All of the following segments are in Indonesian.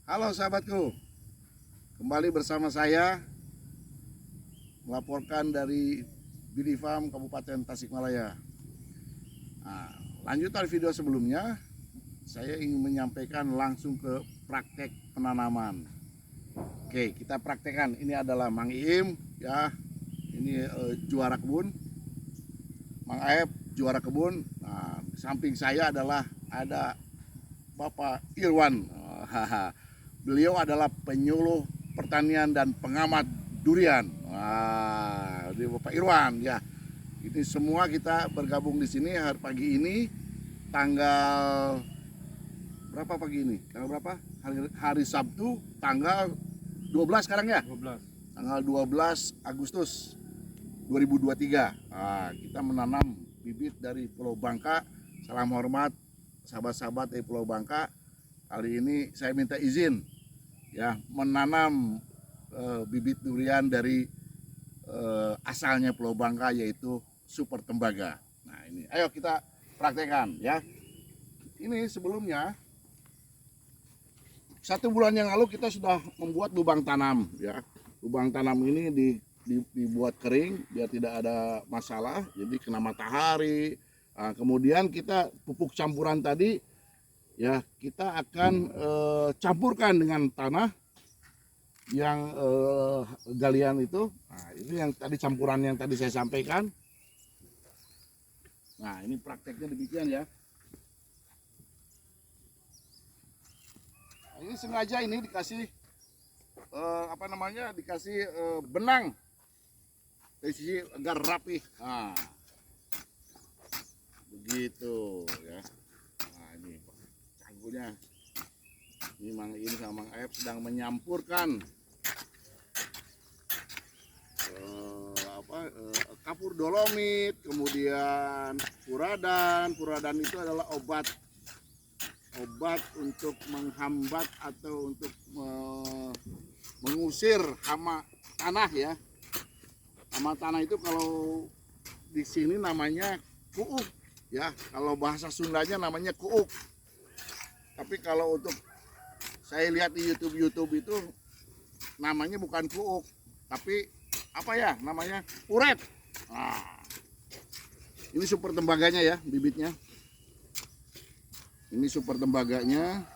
Halo sahabatku, kembali bersama saya melaporkan dari Bidi Farm Kabupaten Tasikmalaya. Nah, lanjutan video sebelumnya, saya ingin menyampaikan langsung ke praktek penanaman. Oke, kita praktekkan. Ini adalah Mang Iim, ya. Ini juara kebun, Mang Aep juara kebun. Nah, di samping saya ada Bapak Irwan. Beliau adalah penyuluh pertanian dan pengamat durian. Wah, ini Bapak Irwan ya. Ini semua kita bergabung di sini hari pagi ini tanggal berapa pagi ini? Tanggal berapa? Hari Sabtu tanggal 12 sekarang ya? 12. Tanggal 12 Agustus 2023. Nah, kita menanam bibit dari Pulau Bangka. Salam hormat sahabat-sahabat dari Pulau Bangka. Kali ini saya minta izin ya menanam bibit durian dari asalnya Pulau Bangka, yaitu Super Tembaga. Nah ini, ayo kita praktekkan ya. Ini sebelumnya 1 bulan yang lalu kita sudah membuat lubang tanam ya. Lubang tanam ini dibuat kering biar tidak ada masalah, jadi kena matahari. Nah, kemudian kita pupuk campuran tadi ya, kita akan campurkan dengan tanah yang galian itu. Nah, ini yang tadi campuran yang tadi saya sampaikan. Nah, ini prakteknya demikian ya. Nah, ini sengaja ini dikasih dikasih benang dari sisi agar rapi. Nah, begitu ya. Nah, ini cangkulnya. Ini Mang Iim sama Mang Aep sedang menyampurkan kapur dolomit, kemudian furadan. Furadan itu adalah obat untuk menghambat atau untuk mengusir hama tanah ya. Hama tanah itu kalau di sini namanya kuuk ya. Kalau bahasa Sundanya namanya kuuk. Tapi kalau untuk saya lihat di YouTube itu namanya bukan kuuk, tapi apa ya namanya? Uret. Nah, ini Super Tembaganya ya, bibitnya. Ini Super Tembaganya.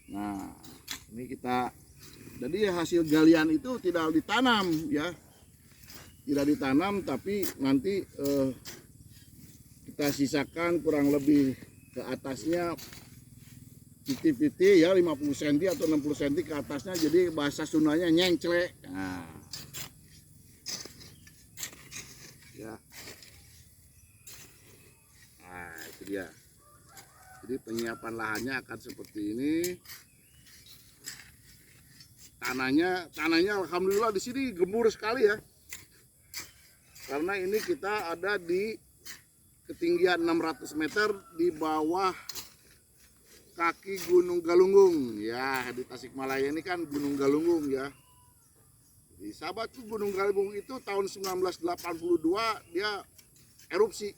Nah, ini kita, jadi hasil galian itu tidak ditanam ya, tidak ditanam, tapi nanti kita sisakan kurang lebih ke atasnya piti-piti ya, 50 cm atau 60 cm ke atasnya, jadi bahasa Sundanya nyengcle. Nah, ya. Nah, itu dia. Jadi penyiapan lahannya akan seperti ini. Tanahnya alhamdulillah di sini gembur sekali ya. Karena ini kita ada di ketinggian 600 meter di bawah kaki Gunung Galunggung ya. Di Tasikmalaya ini kan Gunung Galunggung ya. Di sahabatku, Gunung Galunggung itu tahun 1982 dia erupsi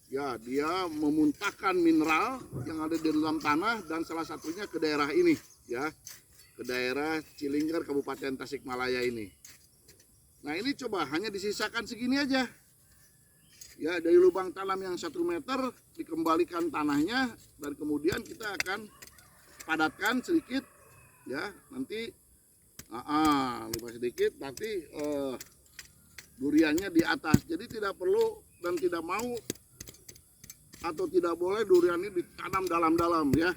ya. Dia memuntahkan mineral yang ada di dalam tanah, dan salah satunya ke daerah ini ya, ke daerah Cilinggar Kabupaten Tasikmalaya ini. Nah, ini coba hanya disisakan segini aja ya, dari lubang tanam yang 1 meter dikembalikan tanahnya, dan kemudian kita akan padatkan sedikit ya. Nanti lebih sedikit, nanti duriannya di atas. Jadi tidak perlu dan tidak mau atau tidak boleh durian ini ditanam dalam-dalam ya.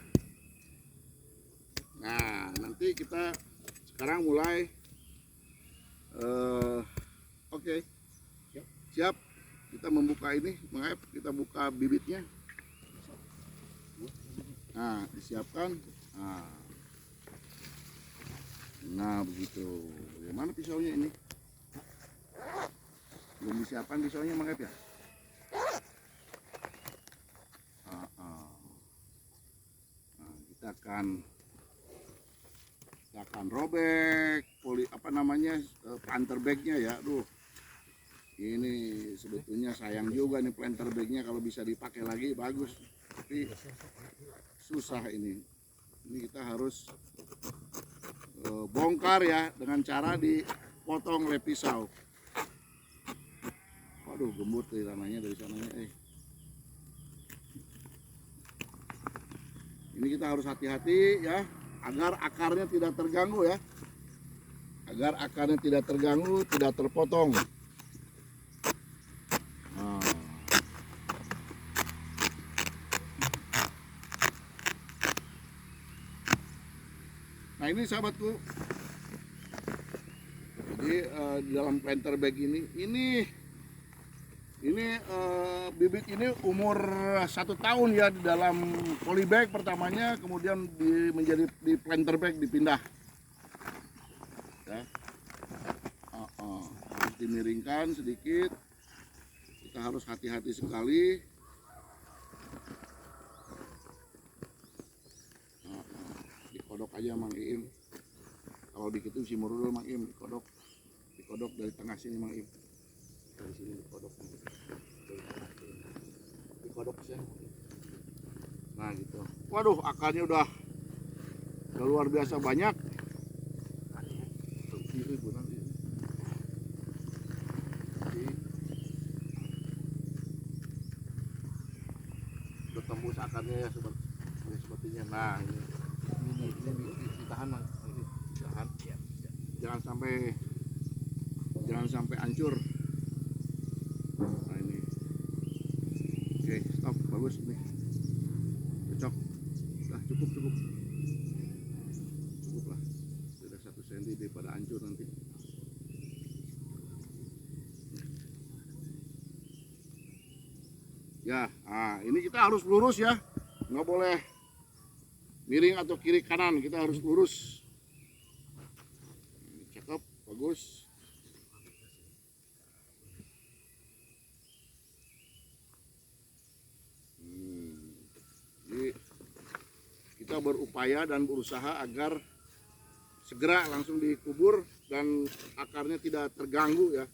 Nah, nanti kita sekarang mulai oke. Siap. Kita membuka ini, kita buka bibitnya. Nah, disiapkan. Nah, begitu. Mana pisaunya ini? Belum disiapkan pisaunya, Mang Ep ya? Nah, kita akan robek planter bagnya ya. Aduh, ini sebetulnya sayang juga nih planter bagnya, kalau bisa dipakai lagi bagus, tapi susah ini. Ini kita harus bongkar ya dengan cara dipotong oleh pisau. Waduh, gembur dari tanahnya dari sananya. Ini kita harus hati-hati ya, agar akarnya tidak terganggu ya. Agar akarnya tidak terganggu, tidak terpotong. Nah ini sahabatku, jadi di dalam planter bag ini bibit ini umur 1 tahun ya di dalam polybag pertamanya, kemudian menjadi di planter bag dipindah. Ya. Harus dimiringkan sedikit, kita harus hati-hati sekali. Dikodok aja Mang Iim. Kalau dikitu si murul Mang Iim dikodok dari tengah sini Mang Iim. Dari sini dikodok sini. Nah gitu. Waduh, akarnya udah luar biasa banyak. Udah tembus akarnya ya sepertinya. Nah ini ditahan Mang. Ditahan. Jangan sampai hancur. Nah ini. Oke, stop, bagus nih. Cocok. Nah, cukup lah. Sudah 1 cm daripada hancur nanti. Ya, nah ini kita harus lurus ya, nggak boleh miring atau kiri kanan, kita harus lurus. Cakep, bagus. Jadi kita berupaya dan berusaha agar segera langsung dikubur dan akarnya tidak terganggu ya.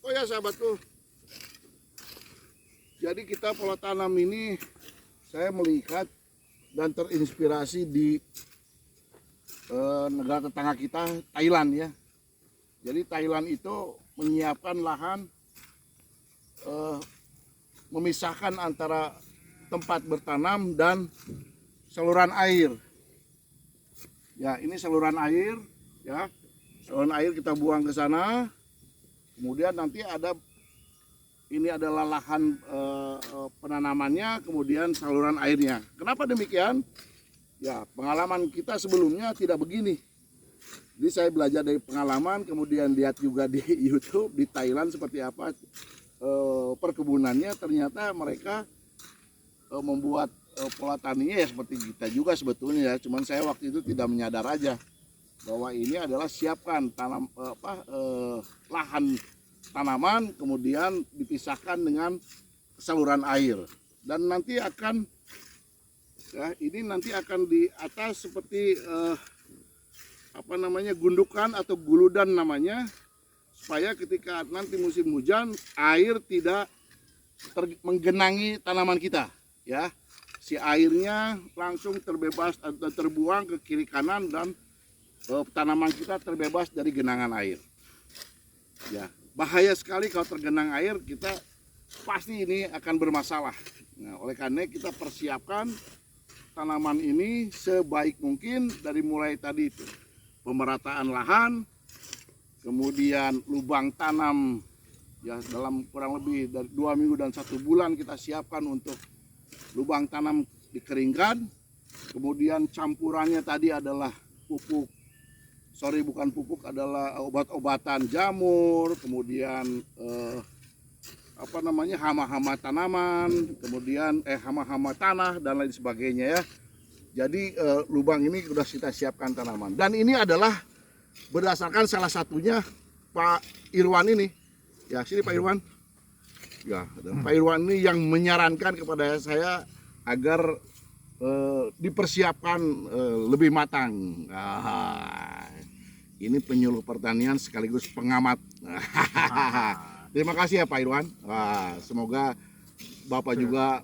Oh ya sahabatku, jadi kita pola tanam ini saya melihat dan terinspirasi di negara tetangga kita, Thailand ya. Jadi Thailand itu menyiapkan lahan, memisahkan antara tempat bertanam dan saluran air. Ya, ini saluran air ya. Saluran air kita buang ke sana. Kemudian nanti ini adalah lahan penanamannya, kemudian saluran airnya. Kenapa demikian? Ya, pengalaman kita sebelumnya tidak begini. Jadi saya belajar dari pengalaman, kemudian lihat juga di YouTube di Thailand seperti apa perkebunannya. Ternyata mereka membuat pola taninya ya seperti kita juga sebetulnya ya. Cuman saya waktu itu tidak menyadar aja bahwa ini adalah siapkan lahan tanaman, kemudian dipisahkan dengan saluran air, dan nanti akan di atas seperti gundukan atau guludan namanya, supaya ketika nanti musim hujan air tidak menggenangi tanaman kita ya. Si airnya langsung terbebas atau terbuang ke kiri kanan dan tanaman kita terbebas dari genangan air. Ya, bahaya sekali kalau tergenang air, kita pasti ini akan bermasalah. Nah, oleh karena kita persiapkan tanaman ini sebaik mungkin dari mulai tadi itu pemerataan lahan, kemudian lubang tanam ya dalam kurang lebih dari 2 minggu dan 1 bulan kita siapkan untuk lubang tanam dikeringkan. Kemudian campurannya tadi adalah adalah obat-obatan jamur, kemudian hama-hama tanaman, kemudian hama-hama tanah dan lain sebagainya ya. Jadi lubang ini sudah kita siapkan tanaman, dan ini adalah berdasarkan salah satunya Pak Irwan ini ya. Sini Pak Irwan ya, Pak Irwan ini yang menyarankan kepada saya agar dipersiapkan lebih matang. Ini penyuluh pertanian sekaligus pengamat. Terima kasih ya Pak Irwan. Wah, semoga Bapak juga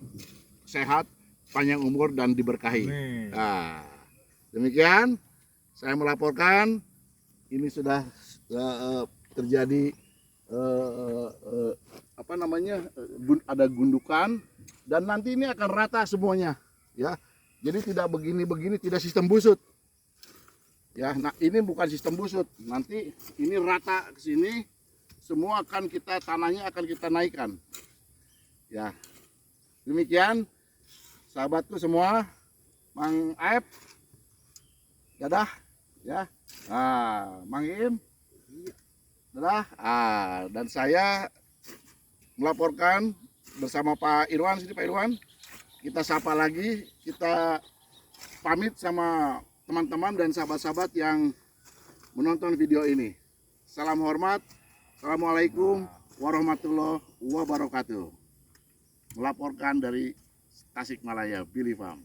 sehat, panjang umur dan diberkahi. Nah, demikian saya melaporkan ini sudah terjadi ada gundukan dan nanti ini akan rata semuanya ya. Jadi tidak begini-begini, tidak sistem busut. Ya, nah ini bukan sistem busut. Nanti ini rata ke sini, semua tanahnya akan kita naikkan. Ya. Demikian sahabatku semua, Mang Aep, dadah ya. Mang Im, dadah. Dan saya melaporkan bersama Pak Irwan sini, Pak Irwan. Kita sapa lagi, kita pamit sama teman-teman dan sahabat-sahabat yang menonton video ini. Salam hormat. Assalamualaikum warahmatullahi wabarakatuh. Melaporkan dari Tasikmalaya, Billy Farm.